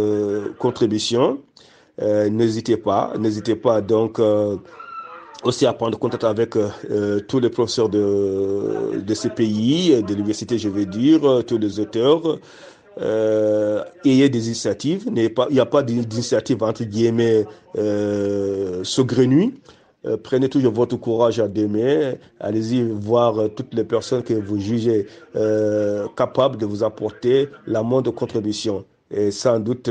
contribution. N'hésitez pas donc aussi à prendre contact avec tous les professeurs de ces pays, de l'université, je veux dire, tous les auteurs. Ayez des initiatives, il n'y a pas d'initiative entre guillemets saugrenue. Prenez toujours votre courage à deux mains, allez-y voir toutes les personnes que vous jugez capables de vous apporter la moindre contribution. Et sans doute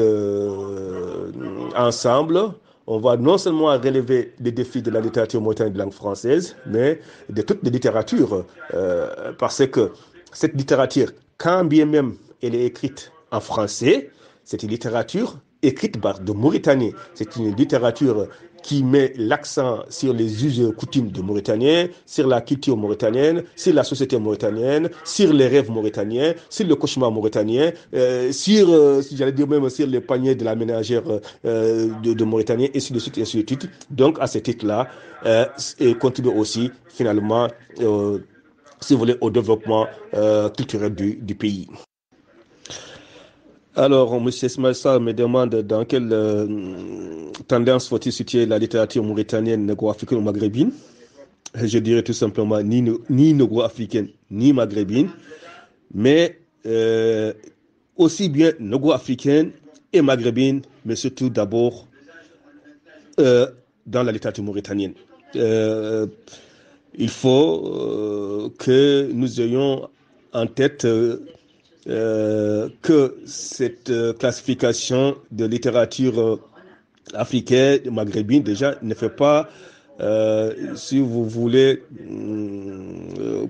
ensemble, on va non seulement relever les défis de la littérature mauritanienne de langue française, mais de toutes les littératures, parce que cette littérature, quand bien même elle est écrite en français, c'est une littérature écrite par de Mauritaniens. C'est une littérature qui met l'accent sur les us et coutumes de Mauritaniens, sur la culture mauritanienne, sur la société mauritanienne, sur les rêves mauritaniens, sur le cauchemar mauritanien, j'allais dire même sur les paniers de la ménagère de Mauritaniens, et ainsi de suite, et ainsi de suite. Donc, à ce titre-là, et contribue aussi, finalement, si vous voulez, au développement culturel du pays. Alors, M. Smassa me demande dans quelle tendance faut-il situer la littérature mauritanienne, négro-africaine ou maghrébine. Je dirais tout simplement ni négro-africaine ni maghrébine, mais aussi bien négro-africaine et maghrébine, mais surtout d'abord dans la littérature mauritanienne. Il faut que nous ayons en tête que cette classification de littérature africaine, maghrébine, déjà, ne fait pas, si vous voulez,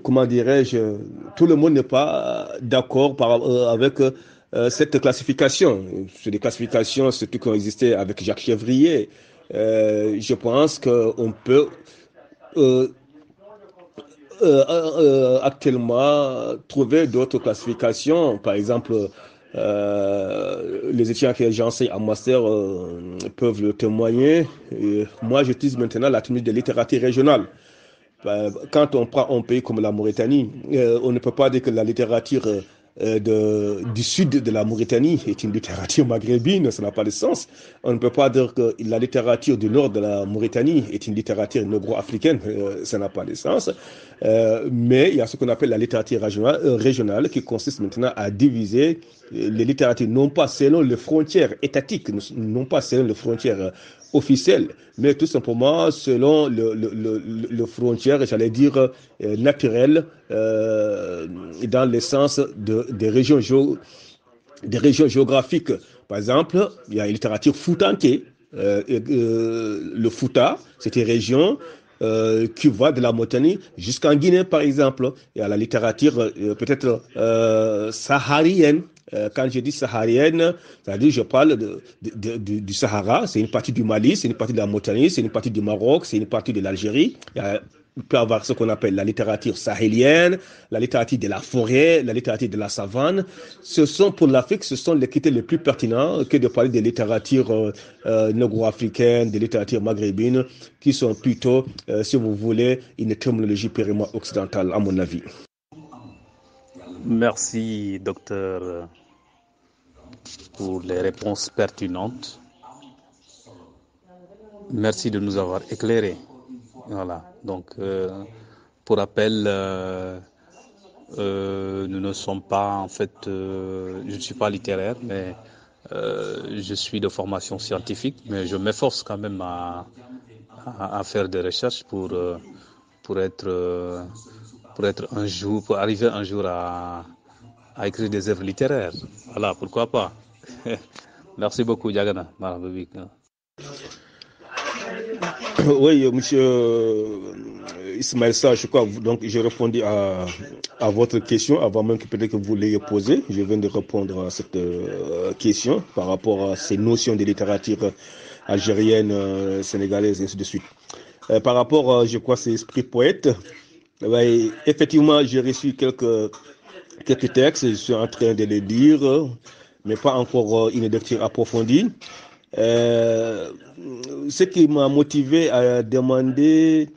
comment dirais-je, tout le monde n'est pas d'accord avec cette classification. C'est des classifications surtout qui ont existé avec Jacques Chevrier. Je pense qu'on peut actuellement trouver d'autres classifications. Par exemple, les étudiants que j'enseigne en master peuvent le témoigner. Et moi, j'utilise maintenant la tenue de littérature régionale. Quand on prend un pays comme la Mauritanie, on ne peut pas dire que la littérature du sud de la Mauritanie est une littérature maghrébine, ça n'a pas de sens. On ne peut pas dire que la littérature du nord de la Mauritanie est une littérature négro-africaine, ça n'a pas de sens. Mais il y a ce qu'on appelle la littérature régionale qui consiste maintenant à diviser les littératures, non pas selon les frontières étatiques, non pas selon les frontières officielles, mais tout simplement selon le frontière, j'allais dire, naturelle, dans le sens des régions géographiques. Par exemple, il y a une littérature foutanké. Le Fouta, c'est une région qui va de la Mauritanie jusqu'en Guinée, par exemple. Il y a la littérature peut-être saharienne. Quand je dis saharienne, c'est-à-dire je parle du Sahara, c'est une partie du Mali, c'est une partie de la Mauritanie, c'est une partie du Maroc, c'est une partie de l'Algérie. Il peut y avoir ce qu'on appelle la littérature sahélienne, la littérature de la forêt, la littérature de la savane. Pour l'Afrique, ce sont les critères les plus pertinents que de parler des littératures négro-africaines, des littératures maghrébines, qui sont plutôt, si vous voulez, une terminologie purement occidentale, à mon avis. Merci, docteur, pour les réponses pertinentes. Merci de nous avoir éclairés. Voilà. Donc, pour rappel, nous ne sommes pas, en fait, je ne suis pas littéraire, mais je suis de formation scientifique, mais je m'efforce quand même à faire des recherches pour arriver un jour à écrire des œuvres littéraires. Voilà, pourquoi pas. Merci beaucoup, Diagana. Oui, monsieur Ismaël Sarr, je crois, donc j'ai répondu à votre question avant même que peut-être que vous l'ayez posée. Je viens de répondre à cette question par rapport à ces notions de littérature algérienne, sénégalaise, et ainsi de suite. Par rapport, je crois, à ces esprits poètes, effectivement, j'ai reçu quelques textes, je suis en train de les lire, mais pas encore une lecture approfondie. Ce qui m'a motivé à demander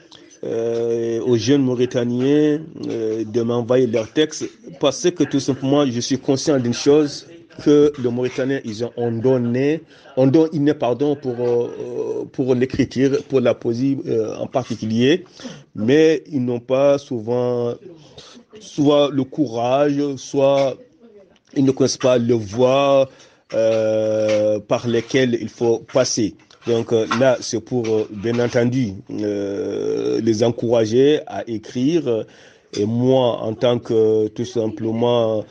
aux jeunes Mauritaniens de m'envoyer leurs textes, parce que tout simplement, je suis conscient d'une chose, que les Mauritaniens, ils ont donné pour l'écriture, pour la poésie en particulier, mais ils n'ont pas souvent soit le courage, soit ils ne connaissent pas les voies par lesquelles il faut passer. Donc là, c'est pour, bien entendu, les encourager à écrire. Et moi, en tant que tout simplement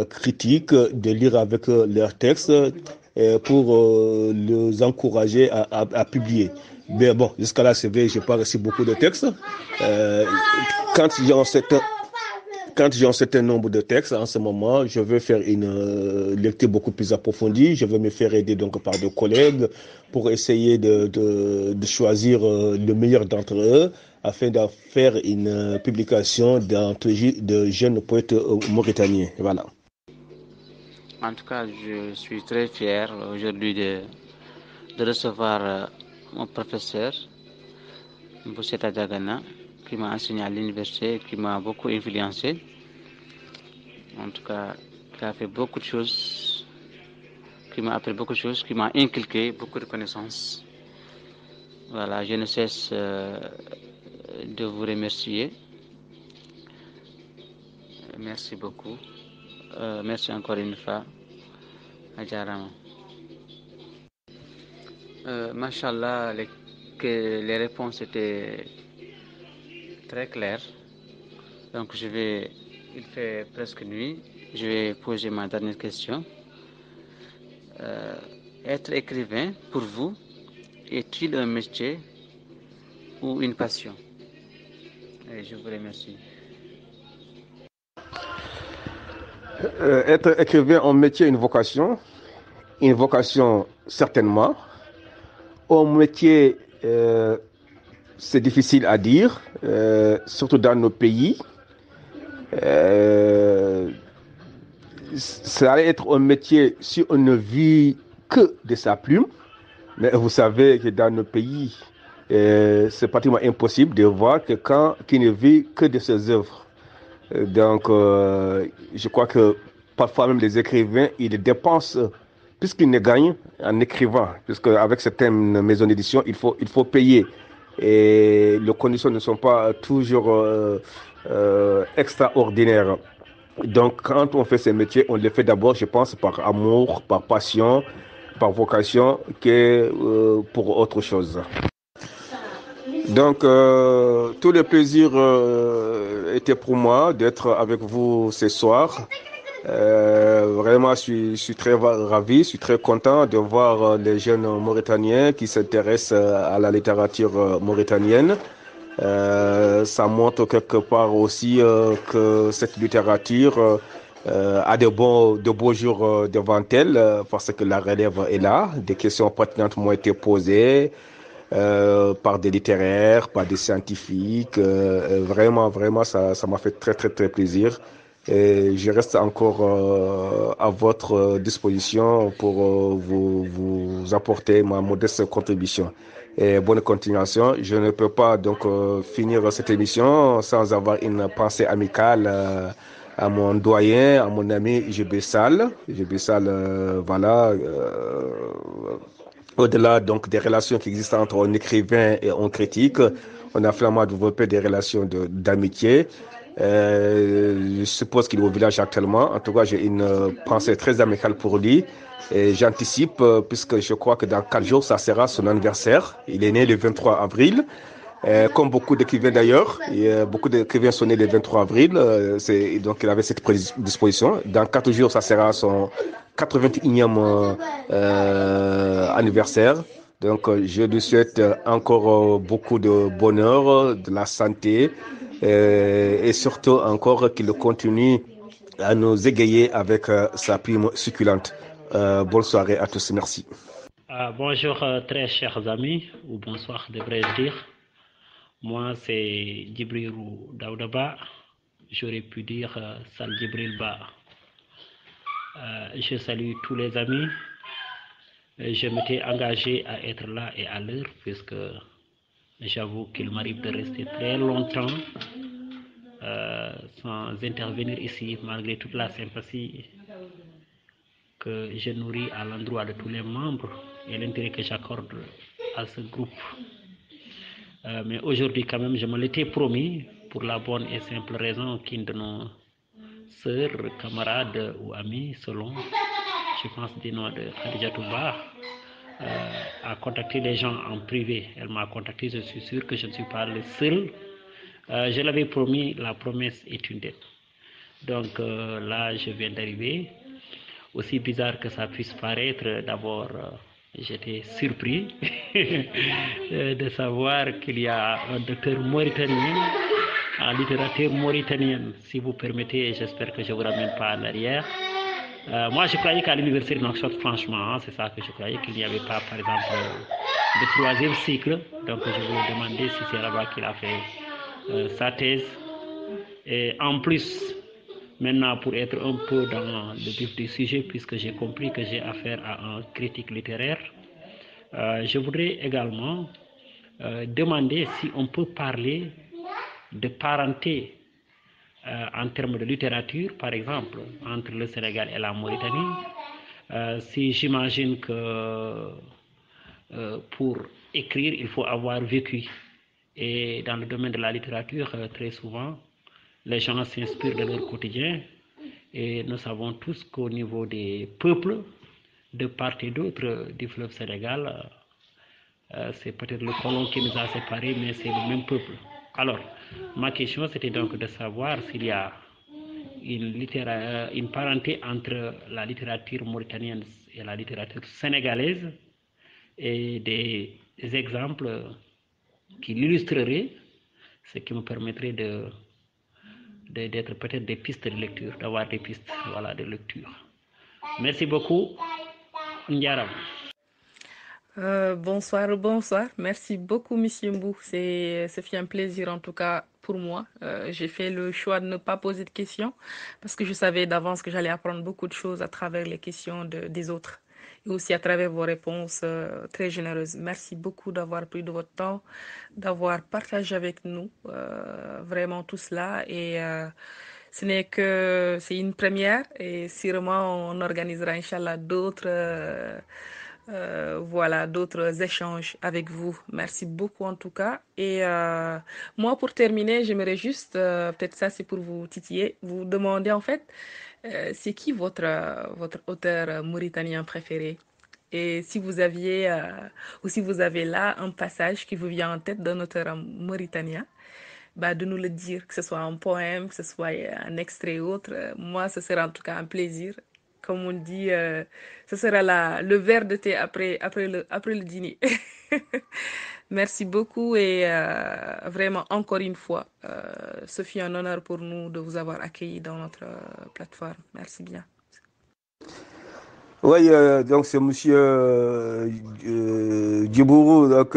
critique, de lire avec leurs textes pour les encourager à publier. Mais bon, jusqu'à là, c'est vrai, je n'ai pas reçu beaucoup de textes. Quand j'ai un certain nombre de textes, en ce moment, je veux faire une lecture beaucoup plus approfondie. Je veux me faire aider donc par des collègues pour essayer de choisir le meilleur d'entre eux afin de faire une publication d'anthologie de jeunes poètes mauritaniens. Voilà. En tout cas, je suis très fier aujourd'hui de recevoir mon professeur, Mbousseta Diagana, qui m'a enseigné à l'université, qui m'a beaucoup influencé. En tout cas, qui a fait beaucoup de choses, qui m'a appris beaucoup de choses, qui m'a inculqué beaucoup de connaissances. Voilà, je ne cesse de vous remercier. Merci beaucoup. Merci encore une fois. Ajarama. Machallah, les réponses étaient très claires. Donc il fait presque nuit, je vais poser ma dernière question. Être écrivain, pour vous, est-il un métier ou une passion? Et je vous remercie. Être écrivain, un métier, une vocation. Une vocation, certainement. Un métier, c'est difficile à dire, surtout dans nos pays. Euh, Ça allait être un métier si on ne vit que de sa plume. Mais vous savez que dans nos pays, c'est pratiquement impossible de voir quelqu'un qui ne vit que de ses œuvres. Donc, je crois que parfois même les écrivains, ils dépensent plus qu'ils ne gagnent en écrivant, puisque avec certaines maisons d'édition, il faut payer. Et les conditions ne sont pas toujours extraordinaires. Donc, quand on fait ce métier, on le fait d'abord, je pense, par amour, par passion, par vocation, que pour autre chose. Donc, tout le plaisir était pour moi d'être avec vous ce soir. Vraiment, je suis très ravi, je suis très content de voir les jeunes Mauritaniens qui s'intéressent à la littérature mauritanienne. Ça montre quelque part aussi que cette littérature a de beaux jours devant elle parce que la relève est là. Des questions pertinentes m'ont été posées par des littéraires, par des scientifiques. Vraiment, ça m'a fait très, très, très plaisir. Et je reste encore à votre disposition pour vous apporter ma modeste contribution. Et bonne continuation. Je ne peux pas donc finir cette émission sans avoir une pensée amicale à mon doyen, à mon ami JB Sall. JB Sall, voilà. Au-delà donc des relations qui existent entre un écrivain et un critique, on a finalement développé des relations d'amitié. Je suppose qu'il est au village actuellement. En tout cas, j'ai une pensée très amicale pour lui. Et j'anticipe, puisque je crois que dans 4 jours, ça sera son anniversaire. Il est né le 23 avril. Comme beaucoup d'écrivains d'ailleurs, beaucoup d'écrivains sont nés le 23 avril, donc il avait cette prédisposition. Dans 4 jours, ça sera son 81e anniversaire. Donc je lui souhaite encore beaucoup de bonheur, de la santé et surtout encore qu'il continue à nous égayer avec sa plume succulente. Bonne soirée à tous, merci. Bonjour très chers amis, ou bonsoir devrais-je dire. Moi c'est Djibril Daoudaba, j'aurais pu dire Sal Djibril Ba. Je salue tous les amis. Je m'étais engagé à être là et à l'heure puisque j'avoue qu'il m'arrive de rester très longtemps sans intervenir ici malgré toute la sympathie que je nourris à l'endroit de tous les membres et l'intérêt que j'accorde à ce groupe. Mais aujourd'hui quand même je me l'étais promis pour la bonne et simple raison qu'une de nos sœurs, camarades ou amis selon, je pense du nom de Khadija Touba, a contacté les gens en privé. Elle m'a contacté, je suis sûr que je ne suis pas le seul. Je l'avais promis, la promesse est une dette. Donc là je viens d'arriver. Aussi bizarre que ça puisse paraître, d'abord j'étais surpris de savoir qu'il y a un docteur mauritanien en littérature mauritanienne. Si vous permettez, j'espère que je ne vous ramène pas en arrière. Moi je croyais qu'à l'université de Nouakchott, franchement, c'est ça que je croyais, qu'il n'y avait pas par exemple de 3e cycle. Donc je vous demandais si c'est là-bas qu'il a fait sa thèse. Et en plus, maintenant, pour être un peu dans le vif du sujet, puisque j'ai compris que j'ai affaire à un critique littéraire, je voudrais également demander si on peut parler de parenté en termes de littérature, par exemple, entre le Sénégal et la Mauritanie. Si j'imagine que pour écrire, il faut avoir vécu. Et dans le domaine de la littérature, très souvent, les gens s'inspirent de leur quotidien et nous savons tous qu'au niveau des peuples, de part et d'autre du fleuve Sénégal, c'est peut-être le colon qui nous a séparés, mais c'est le même peuple. Alors, ma question c'était donc de savoir s'il y a une parenté entre la littérature mauritanienne et la littérature sénégalaise et des exemples qui l'illustreraient, ce qui me permettrait de d'être peut-être des pistes de lecture, d'avoir des pistes, voilà, de lecture. Merci beaucoup. Ndiaram. Bonsoir, bonsoir. Merci beaucoup, Monsieur Mbou. Ce fut un plaisir en tout cas pour moi. J'ai fait le choix de ne pas poser de questions parce que je savais d'avance que j'allais apprendre beaucoup de choses à travers les questions des autres et aussi à travers vos réponses très généreuses. Merci beaucoup d'avoir pris de votre temps, d'avoir partagé avec nous vraiment tout cela et c'est une première et sûrement on organisera, Inch'Allah, voilà, d'autres échanges avec vous. Merci beaucoup en tout cas. Et moi, pour terminer, j'aimerais juste, peut-être ça c'est pour vous titiller, vous demander en fait, c'est qui votre auteur mauritanien préféré? Et si vous aviez, ou si vous avez là un passage qui vous vient en tête d'un auteur mauritanien, bah, de nous le dire, que ce soit un poème, que ce soit un extrait ou autre. Moi, ce sera en tout cas un plaisir. Comme on dit, ce sera le verre de thé après le dîner. Merci beaucoup et vraiment encore une fois, ce fut un honneur pour nous de vous avoir accueillis dans notre plateforme. Merci bien. Oui, donc c'est monsieur Djibourou. Donc,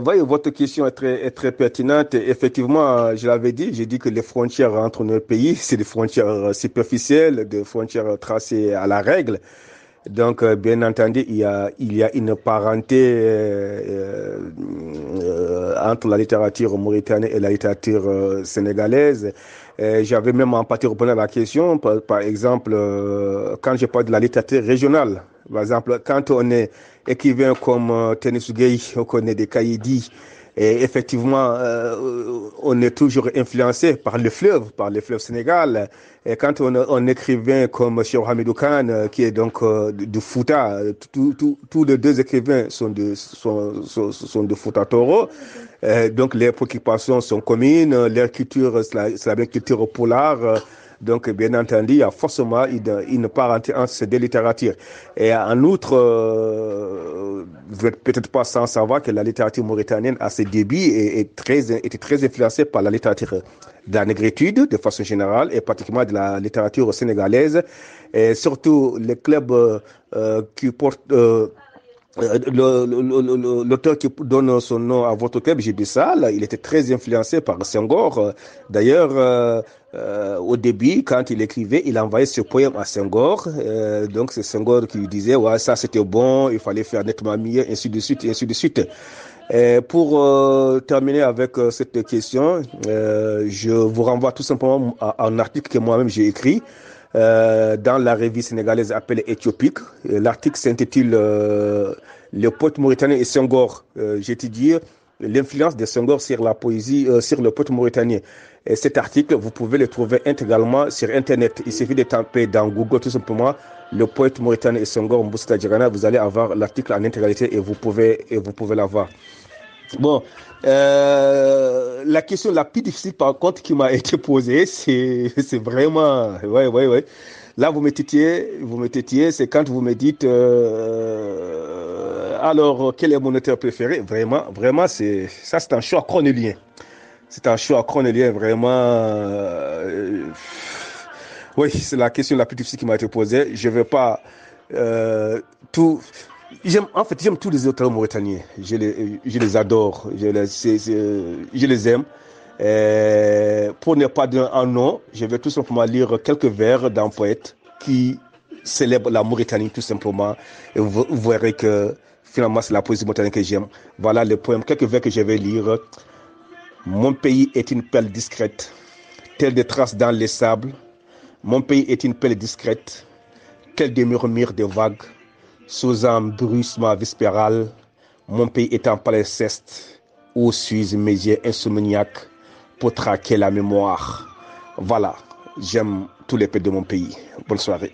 voyez, votre question est très pertinente. Effectivement, je l'avais dit, j'ai dit que les frontières entre nos pays, c'est des frontières superficielles, des frontières tracées à la règle. Donc, bien entendu, il y a une parenté entre la littérature mauritanienne et la littérature sénégalaise. J'avais même en partie répondu à la question, par exemple, quand je parle de la littérature régionale, par exemple, quand on est écrivain comme Ténis Gueye, on connaît des Kaïdi, et effectivement, on est toujours influencé par les fleuves Sénégal. Et quand on écrivain comme Cheikh Hamidou Khan, qui est donc de Fouta, tous les deux écrivains sont de Fouta Toro. Donc les préoccupations sont communes, leur culture, c'est la même culture polar. Donc, bien entendu, il y a forcément une parenté entre ces deux littératures. Et en outre, vous n'êtes peut-être pas sans savoir que la littérature mauritanienne, à ses débuts, était très influencée par la littérature de la négritude, de façon générale, et particulièrement de la littérature sénégalaise. Et surtout, les clubs qui portent... L'auteur qui donne son nom à votre club, Djiby Sall, il était très influencé par Senghor. D'ailleurs, au début, quand il écrivait, il envoyait ce poème à Senghor. Donc c'est Senghor qui lui disait, ouais, ça c'était bon, il fallait faire nettement mieux, ainsi de suite, et ainsi de suite. Pour terminer avec cette question, je vous renvoie tout simplement à un article que moi-même j'ai écrit dans la revue sénégalaise appelée Éthiopique. L'article s'intitule Le poète mauritanien et Senghor. J'étudie l'influence de Senghor sur la poésie, sur le poète mauritanien. Et cet article, vous pouvez le trouver intégralement sur Internet. Il suffit de taper dans Google tout simplement le poète mauritanien et Senghor Mbou Seta Diagana. Vous allez avoir l'article en intégralité et vous pouvez l'avoir. Bon, la question la plus difficile par contre qui m'a été posée, c'est vraiment, ouais. Là, vous me titillez, c'est quand vous me dites, alors, quel est mon auteur préféré? Vraiment, c'est un choix cornélien. C'est un choix cornélien, vraiment. Oui, c'est la question la plus difficile qui m'a été posée. Je ne vais pas tout. J'aime tous les auteurs mauritaniens. Je les adore. Je les aime. Pour ne pas donner un nom, je vais tout simplement lire quelques vers d'un poète qui célèbre la Mauritanie tout simplement. Et vous verrez que finalement c'est la poésie mauritanienne que j'aime. Voilà le poème, quelques vers que je vais lire. Mon pays est une perle discrète, telle des traces dans les sables. Mon pays est une perle discrète, telle des murmures des vagues. Sous un bruissement vespéral, mon pays est en palimpseste, où suis mes yeux insomniaques pour traquer la mémoire. Voilà, j'aime tous les pays de mon pays. Bonne soirée.